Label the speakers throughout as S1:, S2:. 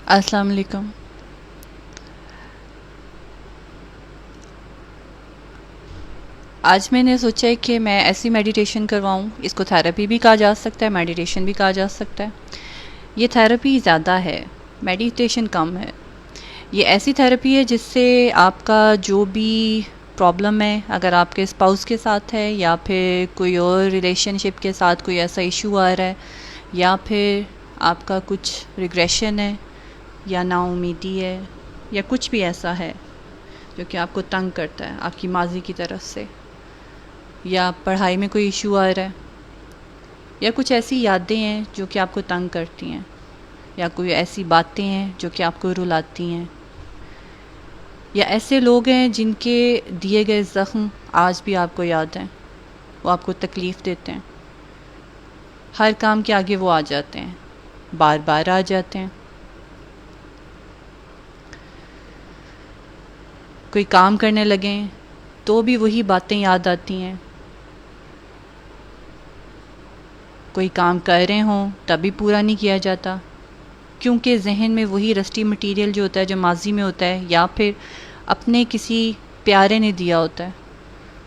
S1: السلام علیکم۔ آج میں نے سوچا ہے کہ میں ایسی میڈیٹیشن کرواؤں، اس کو تھیراپی بھی کہا جا سکتا ہے، میڈیٹیشن بھی کہا جا سکتا ہے۔ یہ تھیراپی زیادہ ہے، میڈیٹیشن کم ہے۔ یہ ایسی تھیراپی ہے جس سے آپ کا جو بھی پرابلم ہے، اگر آپ کے اسپاؤس کے ساتھ ہے یا پھر کوئی اور ریلیشن شپ کے ساتھ کوئی ایسا ایشو آ رہا ہے، یا پھر آپ کا کچھ ریگریشن ہے یا نا امیدی ہے یا کچھ بھی ایسا ہے جو کہ آپ کو تنگ کرتا ہے آپ کی ماضی کی طرف سے، یا پڑھائی میں کوئی ایشو آ رہا ہے، یا کچھ ایسی یادیں ہیں جو کہ آپ کو تنگ کرتی ہیں، یا کوئی ایسی باتیں ہیں جو کہ آپ کو رلاتی ہیں، یا ایسے لوگ ہیں جن کے دیے گئے زخم آج بھی آپ کو یاد ہیں، وہ آپ کو تکلیف دیتے ہیں، ہر کام کے آگے وہ آ جاتے ہیں، بار بار آ جاتے ہیں۔ کوئی کام کرنے لگیں تو بھی وہی باتیں یاد آتی ہیں، کوئی کام کر رہے ہوں تبھی پورا نہیں کیا جاتا، کیونکہ ذہن میں وہی رسٹی مٹیریل جو ہوتا ہے، جو ماضی میں ہوتا ہے یا پھر اپنے کسی پیارے نے دیا ہوتا ہے،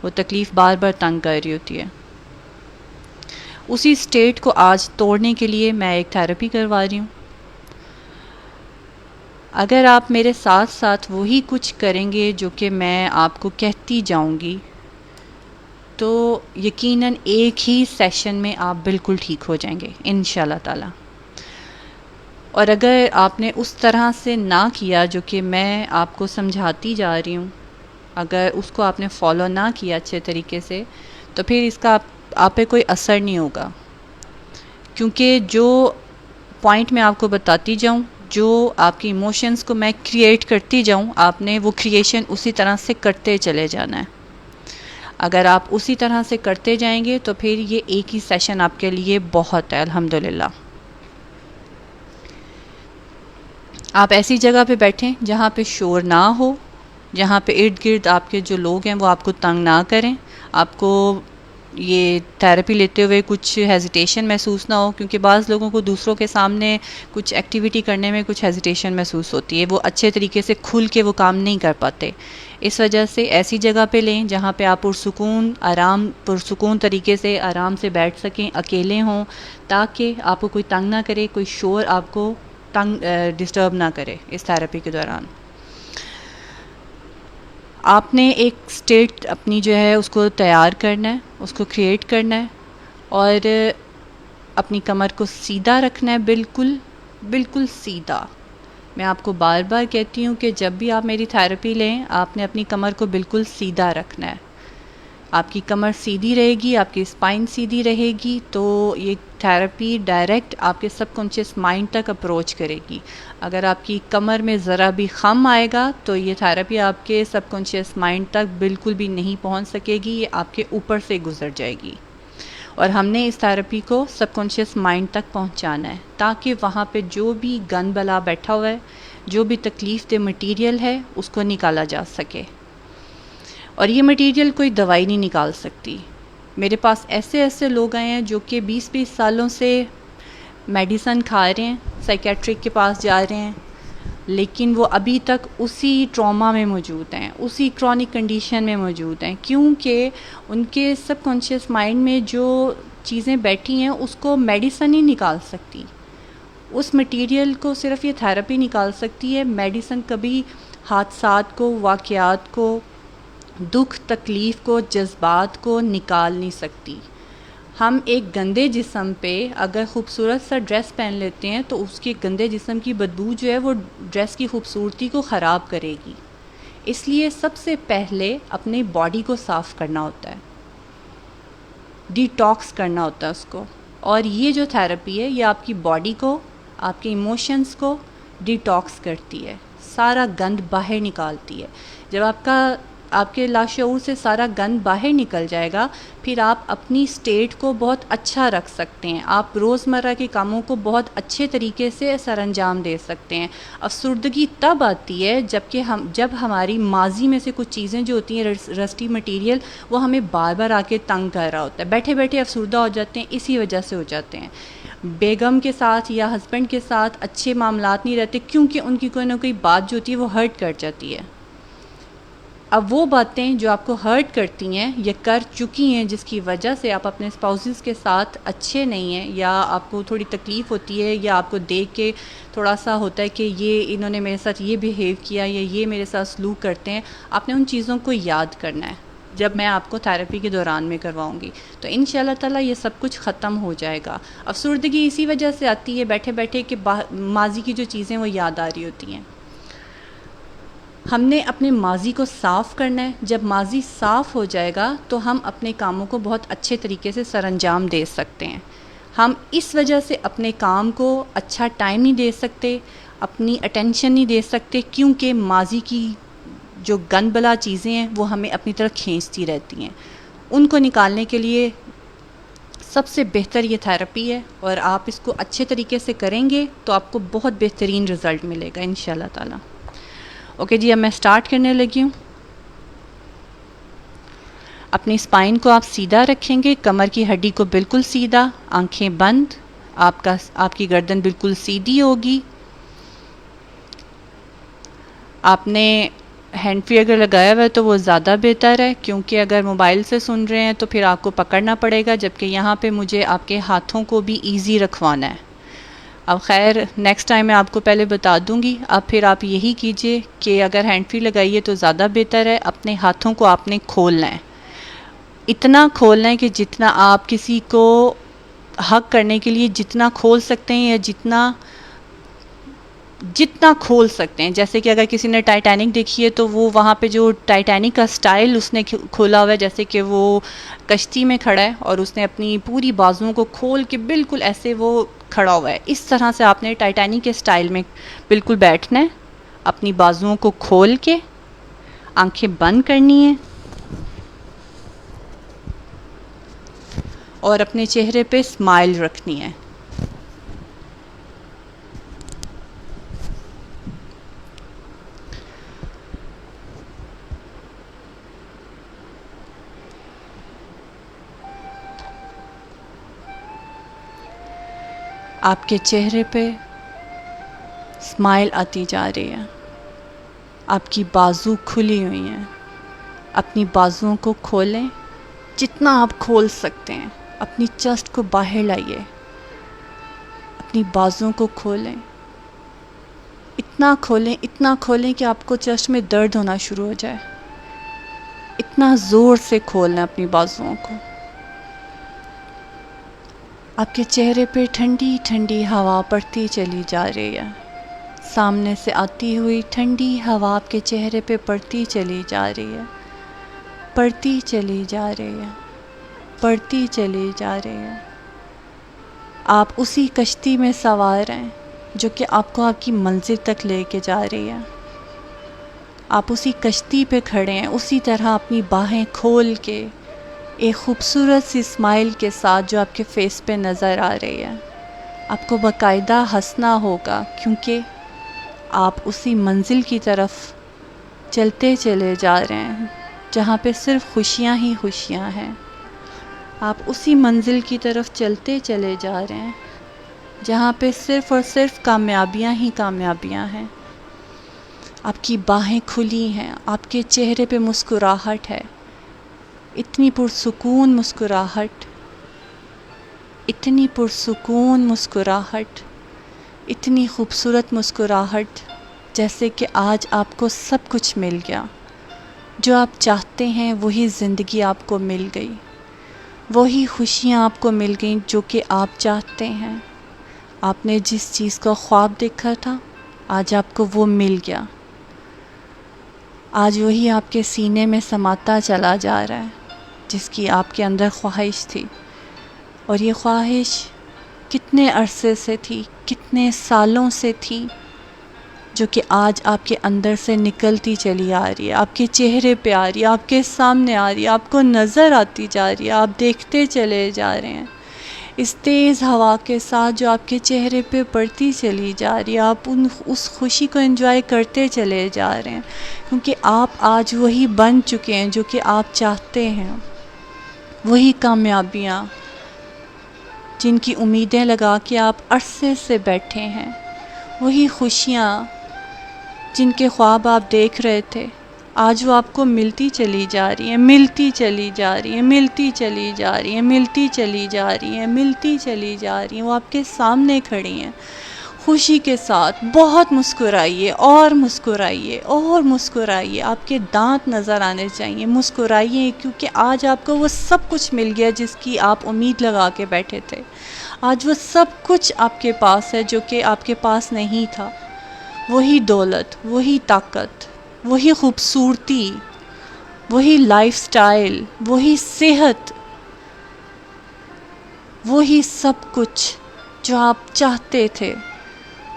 S1: وہ تکلیف بار بار تنگ کر رہی ہوتی ہے۔ اسی سٹیٹ کو آج توڑنے کے لیے میں ایک تھیراپی کروا رہی ہوں۔ اگر آپ میرے ساتھ ساتھ وہی کچھ کریں گے جو کہ میں آپ کو کہتی جاؤں گی، تو یقیناً ایک ہی سیشن میں آپ بالکل ٹھیک ہو جائیں گے انشاءاللہ تعالی۔ اور اگر آپ نے اس طرح سے نہ کیا جو کہ میں آپ کو سمجھاتی جا رہی ہوں، اگر اس کو آپ نے فالو نہ کیا اچھے طریقے سے، تو پھر اس کا آپ پہ کوئی اثر نہیں ہوگا، کیونکہ جو پوائنٹ میں آپ کو بتاتی جاؤں، جو آپ کی ایموشنز کو میں کریٹ کرتی جاؤں، آپ نے وہ کریشن اسی طرح سے کرتے چلے جانا ہے۔ اگر آپ اسی طرح سے کرتے جائیں گے تو پھر یہ ایک ہی سیشن آپ کے لیے بہت ہے الحمدللہ۔ آپ ایسی جگہ پہ بیٹھیں جہاں پہ شور نہ ہو، جہاں پہ ارد گرد آپ کے جو لوگ ہیں وہ آپ کو تنگ نہ کریں، آپ کو یہ تھیراپی لیتے ہوئے کچھ ہیزیٹیشن محسوس نہ ہو، کیونکہ بعض لوگوں کو دوسروں کے سامنے کچھ ایکٹیویٹی کرنے میں کچھ ہیزیٹیشن محسوس ہوتی ہے، وہ اچھے طریقے سے کھل کے وہ کام نہیں کر پاتے۔ اس وجہ سے ایسی جگہ پہ لیں جہاں پہ آپ پرسکون طریقے سے آرام سے بیٹھ سکیں، اکیلے ہوں، تاکہ آپ کو کوئی تنگ نہ کرے، کوئی شور آپ کو ڈسٹرب نہ کرے اس تھیراپی کے دوران۔ آپ نے ایک سٹیٹ اپنی جو ہے اس کو تیار کرنا ہے، اس کو کریٹ کرنا ہے، اور اپنی کمر کو سیدھا رکھنا ہے، بالکل بالکل سیدھا۔ میں آپ کو بار بار کہتی ہوں کہ جب بھی آپ میری تھیراپی لیں، آپ نے اپنی کمر کو بالکل سیدھا رکھنا ہے۔ آپ کی کمر سیدھی رہے گی، آپ کی اسپائن سیدھی رہے گی، تو یہ تھیراپی ڈائریکٹ آپ کے سب کانشیس مائنڈ تک اپروچ کرے گی۔ اگر آپ کی کمر میں ذرا بھی خم آئے گا تو یہ تھیراپی آپ کے سب کانشیس مائنڈ تک بالکل بھی نہیں پہنچ سکے گی، یہ آپ کے اوپر سے گزر جائے گی۔ اور ہم نے اس تھیراپی کو سب کانشیس مائنڈ تک پہنچانا ہے، تاکہ وہاں پہ جو بھی گند بلا بیٹھا ہوا ہے، جو بھی تکلیف دہ مٹیریل ہے، اس کو نکالا جا سکے۔ اور یہ مٹیریل کوئی دوائی نہیں نکال سکتی۔ میرے پاس ایسے لوگ آئے ہیں جو کہ 20 سالوں سے میڈیسن کھا رہے ہیں، سائیکیٹرک کے پاس جا رہے ہیں، لیکن وہ ابھی تک اسی ٹراما میں موجود ہیں، اسی کرونک کنڈیشن میں موجود ہیں، کیونکہ ان کے سب کانشیس مائنڈ میں جو چیزیں بیٹھی ہیں اس کو میڈیسن ہی نکال سکتی، اس مٹیریل کو صرف یہ تھیراپی نکال سکتی ہے۔ میڈیسن کبھی حادثات کو، واقعات کو، دکھ تکلیف کو، جذبات کو نکال نہیں سکتی۔ ہم ایک گندے جسم پہ اگر خوبصورت سا ڈریس پہن لیتے ہیں تو اس کے گندے جسم کی بدبو جو ہے وہ ڈریس کی خوبصورتی کو خراب کرے گی۔ اس لیے سب سے پہلے اپنی باڈی کو صاف کرنا ہوتا ہے، ڈی ٹاکس کرنا ہوتا ہے اس کو۔ اور یہ جو تھیراپی ہے یہ آپ کی باڈی کو، آپ کے ایموشنز کو ڈی ٹاکس کرتی ہے، سارا گند باہر نکالتی ہے۔ جب آپ کے لاشعور سے سارا گند باہر نکل جائے گا، پھر آپ اپنی سٹیٹ کو بہت اچھا رکھ سکتے ہیں، آپ روزمرہ کے کاموں کو بہت اچھے طریقے سے سر انجام دے سکتے ہیں۔ افسردگی تب آتی ہے جب ہماری ماضی میں سے کچھ چیزیں جو ہوتی ہیں رسٹی مٹیریل، وہ ہمیں بار بار آ کے تنگ کر رہا ہوتا ہے، بیٹھے بیٹھے افسردہ ہو جاتے ہیں، اسی وجہ سے ہو جاتے ہیں۔ بیگم کے ساتھ یا ہسبینڈ کے ساتھ اچھے معاملات نہیں رہتے، کیونکہ ان کی کوئی نہ کوئی بات جو ہوتی ہے وہ ہرٹ کر جاتی ہے۔ اب وہ باتیں جو آپ کو ہرٹ کرتی ہیں یا کر چکی ہیں، جس کی وجہ سے آپ اپنے اسپاؤسز کے ساتھ اچھے نہیں ہیں، یا آپ کو تھوڑی تکلیف ہوتی ہے، یا آپ کو دیکھ کے تھوڑا سا ہوتا ہے کہ یہ انہوں نے میرے ساتھ یہ بیہیو کیا یا یہ میرے ساتھ سلوک کرتے ہیں، آپ نے ان چیزوں کو یاد کرنا ہے جب میں آپ کو تھیراپی کے دوران میں کرواؤں گی، تو ان شاء اللہ تعالیٰ یہ سب کچھ ختم ہو جائے گا۔ افسردگی اسی وجہ سے آتی ہے بیٹھے بیٹھے کہ ماضی کی جو چیزیں وہ یاد آ رہی ہوتی ہیں۔ ہم نے اپنے ماضی کو صاف کرنا ہے، جب ماضی صاف ہو جائے گا تو ہم اپنے کاموں کو بہت اچھے طریقے سے سر انجام دے سکتے ہیں۔ ہم اس وجہ سے اپنے کام کو اچھا ٹائم نہیں دے سکتے، اپنی اٹینشن نہیں دے سکتے، کیونکہ ماضی کی جو گند بلا چیزیں ہیں وہ ہمیں اپنی طرف کھینچتی رہتی ہیں۔ ان کو نکالنے کے لیے سب سے بہتر یہ تھیراپی ہے، اور آپ اس کو اچھے طریقے سے کریں گے تو آپ کو بہت بہترین رزلٹ ملے گا انشاءاللہ تعالی۔ اوکے جی، اب میں سٹارٹ کرنے لگی ہوں۔ اپنی اسپائن کو آپ سیدھا رکھیں گے، کمر کی ہڈی کو بالکل سیدھا، آنکھیں بند، آپ کی گردن بالکل سیدھی ہوگی۔ آپ نے ہینڈ فری اگر لگایا ہوا ہے تو وہ زیادہ بہتر ہے، کیونکہ اگر موبائل سے سن رہے ہیں تو پھر آپ کو پکڑنا پڑے گا، جبکہ یہاں پہ مجھے آپ کے ہاتھوں کو بھی ایزی رکھوانا ہے۔ اب خیر نیکسٹ ٹائم میں آپ کو پہلے بتا دوں گی، اب پھر آپ یہی کیجئے کہ اگر ہینڈ فری لگائیے تو زیادہ بہتر ہے۔ اپنے ہاتھوں کو آپ نے کھولنا ہے، اتنا کھولنا ہے کہ جتنا آپ کسی کو حق کرنے کے لیے جتنا کھول سکتے ہیں، یا جتنا کھول سکتے ہیں۔ جیسے کہ اگر کسی نے ٹائٹینک دیکھی ہے تو وہ وہاں پہ جو ٹائٹینک کا سٹائل اس نے کھولا ہوا ہے، جیسے کہ وہ کشتی میں کھڑا ہے اور اس نے اپنی پوری بازوؤں کو کھول کے بالکل ایسے وہ کھڑا ہوا ہے، اس طرح سے آپ نے ٹائٹینک کے سٹائل میں بالکل بیٹھنا ہے، اپنی بازوؤں کو کھول کے، آنکھیں بند کرنی ہیں، اور اپنے چہرے پہ اسمائل رکھنی ہے۔ آپ کے چہرے پہ اسمائل آتی جا رہی ہے، آپ کی بازو کھلی ہوئی ہیں، اپنی بازوؤں کو کھولیں جتنا آپ کھول سکتے ہیں، اپنی چیسٹ کو باہر لائیے، اپنی بازوؤں کو کھولیں، اتنا کھولیں کہ آپ کو چیسٹ میں درد ہونا شروع ہو جائے، اتنا زور سے کھولنا اپنی بازوؤں کو۔ آپ کے چہرے پہ ٹھنڈی ٹھنڈی ہوا پڑتی چلی جا رہی ہے، سامنے سے آتی ہوئی ٹھنڈی ہوا آپ کے چہرے پہ پڑتی چلی جا رہی ہے، پڑتی چلی جا رہی ہے، پڑتی چلی جا رہی ہے۔ آپ اسی کشتی میں سوار ہیں جو کہ آپ کو آپ کی منزل تک لے کے جا رہی ہے۔ آپ اسی کشتی پہ کھڑے ہیں، اسی طرح اپنی باہیں کھول کے، ایک خوبصورت سی اسمائل کے ساتھ جو آپ کے فیس پہ نظر آ رہی ہے۔ آپ کو باقاعدہ ہنسنا ہوگا، کیونکہ آپ اسی منزل کی طرف چلتے چلے جا رہے ہیں جہاں پہ صرف خوشیاں ہی خوشیاں ہیں۔ آپ اسی منزل کی طرف چلتے چلے جا رہے ہیں جہاں پہ صرف اور صرف کامیابیاں ہی کامیابیاں ہیں۔ آپ کی باہیں کھلی ہیں، آپ کے چہرے پہ مسکراہٹ ہے، اتنی پرسکون مسکراہٹ، اتنی پرسکون مسکراہٹ، اتنی خوبصورت مسکراہٹ، جیسے کہ آج آپ کو سب کچھ مل گیا، جو آپ چاہتے ہیں وہی زندگی آپ کو مل گئی، وہی خوشیاں آپ کو مل گئیں جو کہ آپ چاہتے ہیں۔ آپ نے جس چیز کا خواب دیکھا تھا آج آپ کو وہ مل گیا، آج وہی آپ کے سینے میں سماتا چلا جا رہا ہے جس کی آپ کے اندر خواہش تھی، اور یہ خواہش کتنے عرصے سے تھی، کتنے سالوں سے تھی، جو کہ آج آپ کے اندر سے نکلتی چلی آ رہی ہے، آپ کے چہرے پہ آ رہی ہے، آپ کے سامنے آ رہی ہے، آپ کو نظر آتی جا رہی ہے، آپ دیکھتے چلے جا رہے ہیں۔ اس تیز ہوا کے ساتھ جو آپ کے چہرے پہ پڑتی چلی جا رہی ہے، آپ اس خوشی کو انجوائے کرتے چلے جا رہے ہیں، کیونکہ آپ آج وہی بن چکے ہیں جو کہ آپ چاہتے ہیں، وہی کامیابیاں جن کی امیدیں لگا کے آپ عرصے سے بیٹھے ہیں، وہی خوشیاں جن کے خواب آپ دیکھ رہے تھے، آج وہ آپ کو ملتی چلی جا رہی ہیں، ملتی چلی جا رہی ہیں، ملتی چلی جا رہی ہیں، ملتی چلی جا رہی ہیں، ملتی چلی جا رہی ہیں، وہ آپ کے سامنے کھڑی ہیں خوشی کے ساتھ۔ بہت مسکرائیے اور مسکرائیے اور مسکرائیے، آپ کے دانت نظر آنے چاہیے، مسکرائیے، کیونکہ آج آپ کو وہ سب کچھ مل گیا جس کی آپ امید لگا کے بیٹھے تھے۔ آج وہ سب کچھ آپ کے پاس ہے جو کہ آپ کے پاس نہیں تھا، وہی دولت، وہی طاقت، وہی خوبصورتی، وہی لائف سٹائل، وہی صحت، وہی سب کچھ جو آپ چاہتے تھے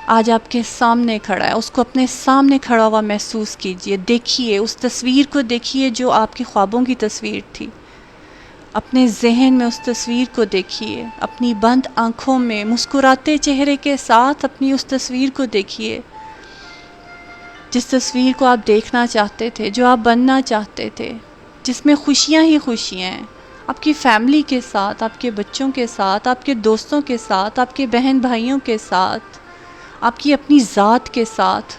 S1: آج آپ کے سامنے کھڑا ہے۔ اس کو اپنے سامنے کھڑا ہوا محسوس کیجئے، دیکھیے اس تصویر کو، دیکھیے جو آپ کے خوابوں کی تصویر تھی، اپنے ذہن میں اس تصویر کو دیکھیے، اپنی بند آنکھوں میں مسکراتے چہرے کے ساتھ اپنی اس تصویر کو دیکھیے، جس تصویر کو آپ دیکھنا چاہتے تھے، جو آپ بننا چاہتے تھے، جس میں خوشیاں ہی خوشیاں ہیں، آپ کی فیملی کے ساتھ، آپ کے بچوں کے ساتھ، آپ کے دوستوں کے ساتھ، آپ کے بہن بھائیوں کے ساتھ، آپ کی اپنی ذات کے ساتھ،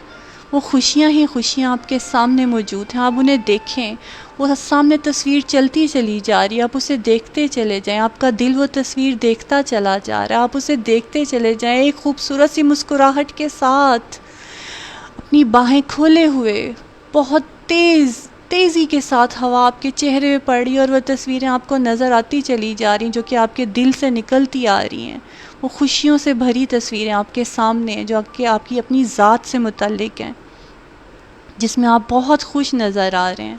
S1: وہ خوشیاں ہی خوشیاں آپ کے سامنے موجود ہیں۔ آپ انہیں دیکھیں، وہ سامنے تصویر چلتی چلی جا رہی ہے، آپ اسے دیکھتے چلے جائیں، آپ کا دل وہ تصویر دیکھتا چلا جا رہا ہے، آپ اسے دیکھتے چلے جائیں ایک خوبصورت سی مسکراہٹ کے ساتھ، اپنی باہیں کھولے ہوئے، بہت تیزی کے ساتھ ہوا آپ کے چہرے پہ پڑ رہی ہے اور وہ تصویریں آپ کو نظر آتی چلی جا رہی ہیں جو کہ آپ کے دل سے نکلتی آ رہی ہیں۔ وہ خوشیوں سے بھری تصویریں آپ کے سامنے ہیں جو کہ آپ کی اپنی ذات سے متعلق ہیں، جس میں آپ بہت خوش نظر آ رہے ہیں،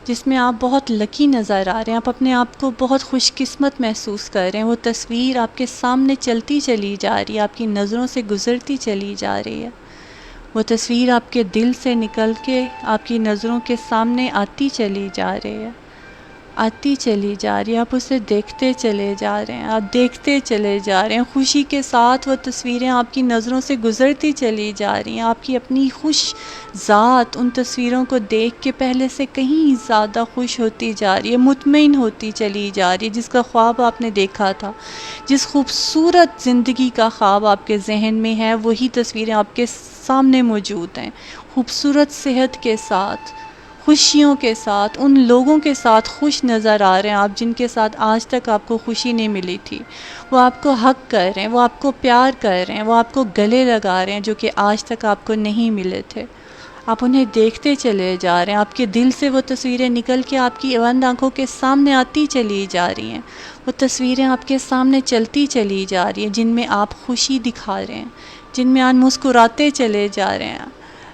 S1: جس میں آپ بہت لکی نظر آ رہے ہیں، آپ اپنے آپ کو بہت خوش قسمت محسوس کر رہے ہیں۔ وہ تصویر آپ کے سامنے چلتی چلی جا رہی ہے، آپ کی نظروں سے گزرتی چلی جا رہی ہے، وہ تصویر آپ کے دل سے نکل کے آپ کی نظروں کے سامنے آتی چلی جا رہی ہے، آتی چلی جا رہی ہے، آپ اسے دیکھتے چلے جا رہے ہیں، آپ دیکھتے چلے جا رہے ہیں، خوشی کے ساتھ وہ تصویریں آپ کی نظروں سے گزرتی چلی جا رہی ہیں، آپ کی اپنی خوش ذات ان تصویروں کو دیکھ کے پہلے سے کہیں زیادہ خوش ہوتی جا رہی ہے، مطمئن ہوتی چلی جا رہی ہے، جس کا خواب آپ نے دیکھا تھا، جس خوبصورت زندگی کا خواب آپ کے ذہن میں ہے، وہی تصویریں آپ کے سامنے موجود ہیں، خوبصورت صحت کے ساتھ، خوشیوں کے ساتھ، ان لوگوں کے ساتھ خوش نظر آ رہے ہیں آپ جن کے ساتھ آج تک آپ کو خوشی نہیں ملی تھی، وہ آپ کو حق کر رہے ہیں، وہ آپ کو پیار کر رہے ہیں، وہ آپ کو گلے لگا رہے ہیں جو کہ آج تک آپ کو نہیں ملے تھے۔ آپ انہیں دیکھتے چلے جا رہے ہیں، آپ کے دل سے وہ تصویریں نکل کے آپ کی بند آنکھوں کے سامنے آتی چلی جا رہی ہیں، وہ تصویریں آپ کے سامنے چلتی چلی جا رہی ہیں جن میں آپ خوشی دکھا رہے ہیں، جن میں آپ مسکراتے چلے جا رہے ہیں،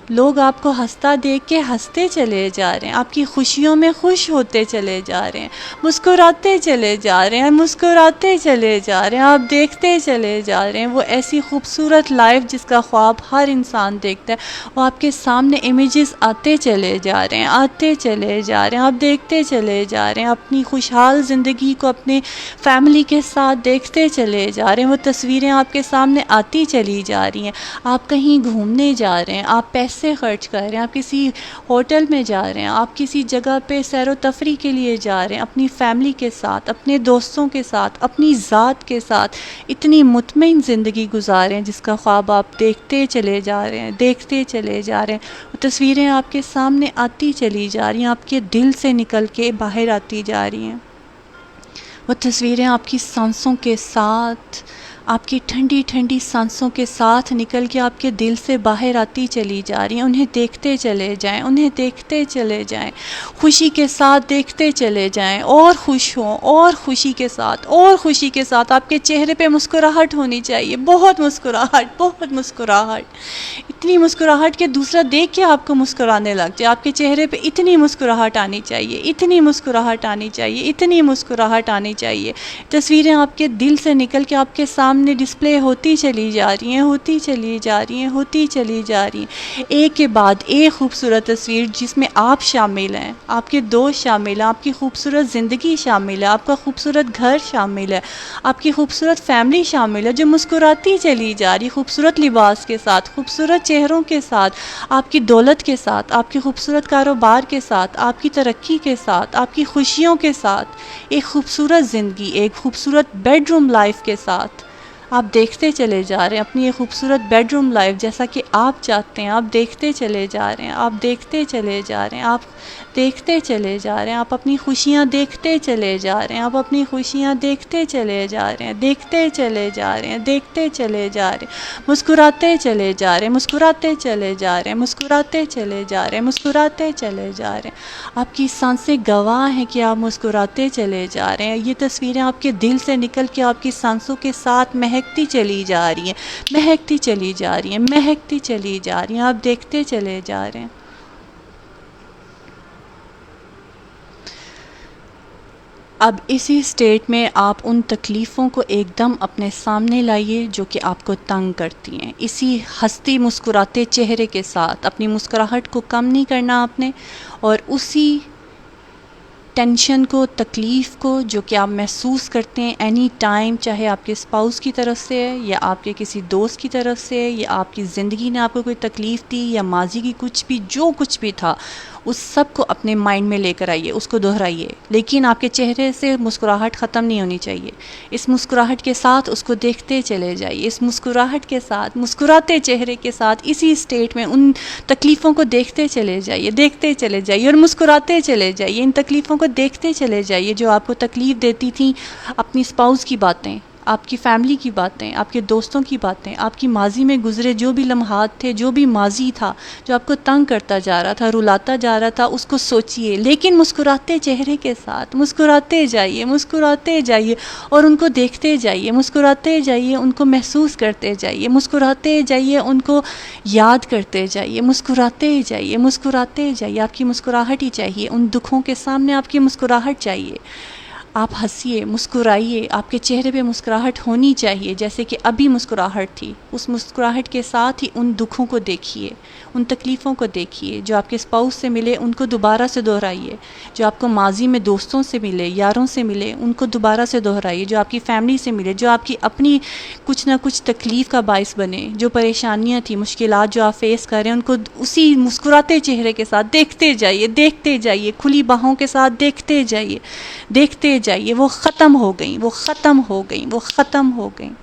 S1: لوگ آپ کو ہنستا دیکھ کے ہنستے چلے جا رہے ہیں، آپ کی خوشیوں میں خوش ہوتے چلے جا رہے ہیں، مسکراتے چلے جا رہے ہیں، مسکراتے چلے جا رہے ہیں، آپ دیکھتے چلے جا رہے ہیں وہ ایسی خوبصورت لائف جس کا خواب ہر انسان دیکھتا ہے، وہ آپ کے سامنے امیجز آتے چلے جا رہے ہیں، آتے چلے جا رہے ہیں، آپ دیکھتے چلے جا رہے ہیں، اپنی خوشحال زندگی کو اپنے فیملی کے ساتھ دیکھتے چلے جا رہے ہیں، وہ تصویریں آپ کے سامنے آتی چلی جا رہی ہیں، آپ کہیں گھومنے جا رہے ہیں، آپ پیسے خرچ کر رہے ہیں، آپ کسی ہوٹل میں جا رہے ہیں، آپ کسی جگہ پہ سیر و تفریح کے لیے جا رہے ہیں، اپنی فیملی کے ساتھ، اپنے دوستوں کے ساتھ، اپنی ذات کے ساتھ اتنی مطمئن زندگی گزاریں جس کا خواب آپ دیکھتے چلے جا رہے ہیں، دیکھتے چلے جا رہے ہیں، وہ تصویریں آپ کے سامنے آتی چلی جا رہی ہیں، آپ کے دل سے نکل کے باہر آتی جا رہی ہیں، وہ تصویریں آپ کی سانسوں کے ساتھ، آپ کی ٹھنڈی ٹھنڈی سانسوں کے ساتھ نکل کے آپ کے دل سے باہر آتی چلی جا رہی ہیں، انہیں دیکھتے چلے جائیں، انہیں دیکھتے چلے جائیں، خوشی کے ساتھ دیکھتے چلے جائیں، اور خوش ہوں، اور خوشی کے ساتھ، اور خوشی کے ساتھ آپ کے چہرے پہ مسکراہٹ ہونی چاہیے، بہت مسکراہٹ، بہت مسکراہٹ، اتنی مسکراہٹ کہ دوسرا دیکھ کے آپ کو مسکرانے لگ جائے، آپ کے چہرے پہ اتنی مسکراہٹ آنی چاہیے، اتنی مسکراہٹ آنی چاہیے، اتنی مسکراہٹ آنی چاہیے، تصویریں آپ کے دل سے نکل کے آپ کے سامنے سامنے ڈسپلے ہوتی چلی جا رہی ہیں، ہوتی چلی جا رہی ہیں، ہوتی چلی جا رہی ہیں، ایک کے بعد ایک خوبصورت تصویر جس میں آپ شامل ہیں، آپ کے دوست شامل ہیں، آپ کی خوبصورت زندگی شامل ہے، آپ کا خوبصورت گھر شامل ہے، آپ کی خوبصورت فیملی شامل ہے جو مسکراتی چلی جا رہی، خوبصورت لباس کے ساتھ، خوبصورت چہروں کے ساتھ، آپ کی دولت کے ساتھ، آپ کی خوبصورت کاروبار کے ساتھ، آپ کی ترقی کے ساتھ، آپ کی خوشیوں کے ساتھ، ایک خوبصورت زندگی، ایک خوبصورت بیڈ روم لائف کے ساتھ آپ دیکھتے چلے جا رہے ہیں اپنی یہ خوبصورت بیڈ روم لائف جیسا کہ آپ چاہتے ہیں، آپ دیکھتے چلے جا رہے ہیں، آپ دیکھتے چلے جا رہے ہیں، آپ دیکھتے چلے جا رہے ہیں، آپ اپنی خوشیاں دیکھتے چلے جا رہے ہیں، آپ اپنی خوشیاں دیکھتے چلے جا رہے ہیں، دیکھتے چلے جا رہے ہیں، دیکھتے چلے جا رہے ہیں، مسکراتے چلے جا رہے ہیں، مسکراتے چلے جا رہے ہیں، مسکراتے چلے جا رہے ہیں، مسکراتے چلے جا رہے ہیں، آپ کی سانسیں گواہ ہیں کہ آپ مسکراتے چلے جا رہے ہیں، یہ تصویریں آپ کے دل سے نکل کے آپ کی سانسوں کے ساتھ مہکتی چلی جا رہی ہیں، مہکتی چلی جا رہی ہیں، مہکتی چلی جا رہی ہیں، آپ دیکھتے چلے جا رہے ہیں۔ اب اسی سٹیٹ میں آپ ان تکلیفوں کو ایک دم اپنے سامنے لائیے جو کہ آپ کو تنگ کرتی ہیں، اسی ہستی مسکراتے چہرے کے ساتھ اپنی مسکراہٹ کو کم نہیں کرنا آپ نے، اور اسی ٹینشن کو، تکلیف کو جو کہ آپ محسوس کرتے ہیں اینی ٹائم، چاہے آپ کے اسپاؤس کی طرف سے ہے یا آپ کے کسی دوست کی طرف سے ہے یا آپ کی زندگی نے آپ کو کوئی تکلیف دی یا ماضی کی کچھ بھی جو کچھ بھی تھا، اس سب کو اپنے مائنڈ میں لے کر آئیے، اس کو دہرائیے، لیکن آپ کے چہرے سے مسکراہٹ ختم نہیں ہونی چاہیے، اس مسکراہٹ کے ساتھ اس کو دیکھتے چلے جائیے، اس مسکراہٹ کے ساتھ، مسکراتے چہرے کے ساتھ اسی اسٹیٹ میں ان تکلیفوں کو دیکھتے چلے جائیے، دیکھتے چلے جائیے اور مسکراتے چلے جائیے، ان تکلیفوں کو دیکھتے چلے جائیے جو آپ کو تکلیف دیتی تھیں، اپنی اسپاؤس کی باتیں، آپ کی فیملی کی باتیں، آپ کے دوستوں کی باتیں، آپ کی ماضی میں گزرے جو بھی لمحات تھے، جو بھی ماضی تھا جو آپ کو تنگ کرتا جا رہا تھا، رلاتا جا رہا تھا، اس کو سوچئے، لیکن مسکراتے چہرے کے ساتھ، مسکراتے جائیے، مسکراتے جائیے اور ان کو دیکھتے جائیے، مسکراتے جائیے، ان کو محسوس کرتے جائیے، مسکراتے جائیے، ان کو یاد کرتے جائیے، مسکراتے جائیے، مسکراتے جائیے، آپ کی مسکراہٹ ہی چاہیے، ان دکھوں کے سامنے آپ کی مسکراہٹ چاہیے، آپ ہنسیے، مسکرائیے، آپ کے چہرے پہ مسکراہٹ ہونی چاہیے جیسے کہ ابھی مسکراہٹ تھی، اس مسکراہٹ کے ساتھ ہی ان دکھوں کو دیکھیے، ان تکلیفوں کو دیکھیے، جو آپ کے اسپاؤس سے ملے ان کو دوبارہ سے دہرائیے، جو آپ کو ماضی میں دوستوں سے ملے، یاروں سے ملے، ان کو دوبارہ سے دہرائیے، جو آپ کی فیملی سے ملے، جو آپ کی اپنی کچھ نہ کچھ تکلیف کا باعث بنے، جو پریشانیاں تھیں، مشکلات جو آپ فیس کر رہے ہیں، ان کو اسی مسکراتے چہرے کے ساتھ دیکھتے جائیے، دیکھتے جائیے، کھلی باہوں کے ساتھ دیکھتے جائیے، دیکھتے جائیے، وہ ختم ہو گئیں، وہ ختم ہو گئیں، وہ ختم ہو گئیں۔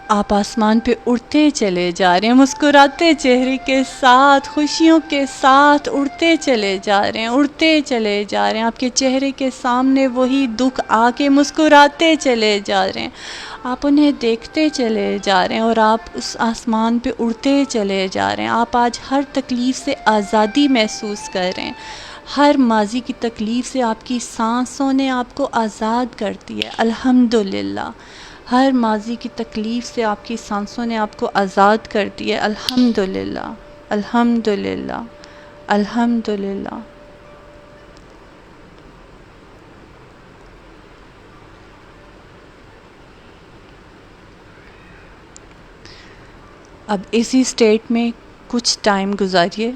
S1: آپ آسمان پہ اڑتے چلے جا رہے ہیں، مسکراتے چہرے کے ساتھ، خوشیوں کے ساتھ اڑتے چلے جا رہے ہیں، اڑتے چلے جا رہے ہیں، آپ کے چہرے کے سامنے وہی دکھ آ کے مسکراتے چلے جا رہے ہیں، آپ انہیں دیکھتے چلے جا رہے ہیں اور آپ اس آسمان پہ اڑتے چلے جا رہے ہیں، آپ آج ہر تکلیف سے آزادی محسوس کر رہے ہیں، ہر ماضی کی تکلیف سے آپ کی سانسوں نے آپ کو آزاد کر دیا ہے، الحمدللہ، ہر ماضی کی تکلیف سے آپ کی سانسوں نے آپ کو آزاد کر دیا ہے، الحمدللہ، الحمدللہ، الحمدللہ۔ اب اسی سٹیٹ میں کچھ ٹائم گزاریے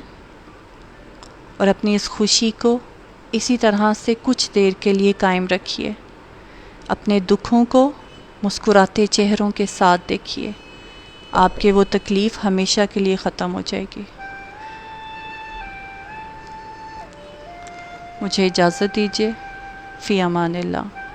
S1: اور اپنی اس خوشی کو اسی طرح سے کچھ دیر کے لیے قائم رکھیے، اپنے دکھوں کو مسکراتے چہروں کے ساتھ دیکھیے، آپ کے وہ تکلیف ہمیشہ کے لیے ختم ہو جائے گی۔ مجھے اجازت دیجیے، فی امان اللہ۔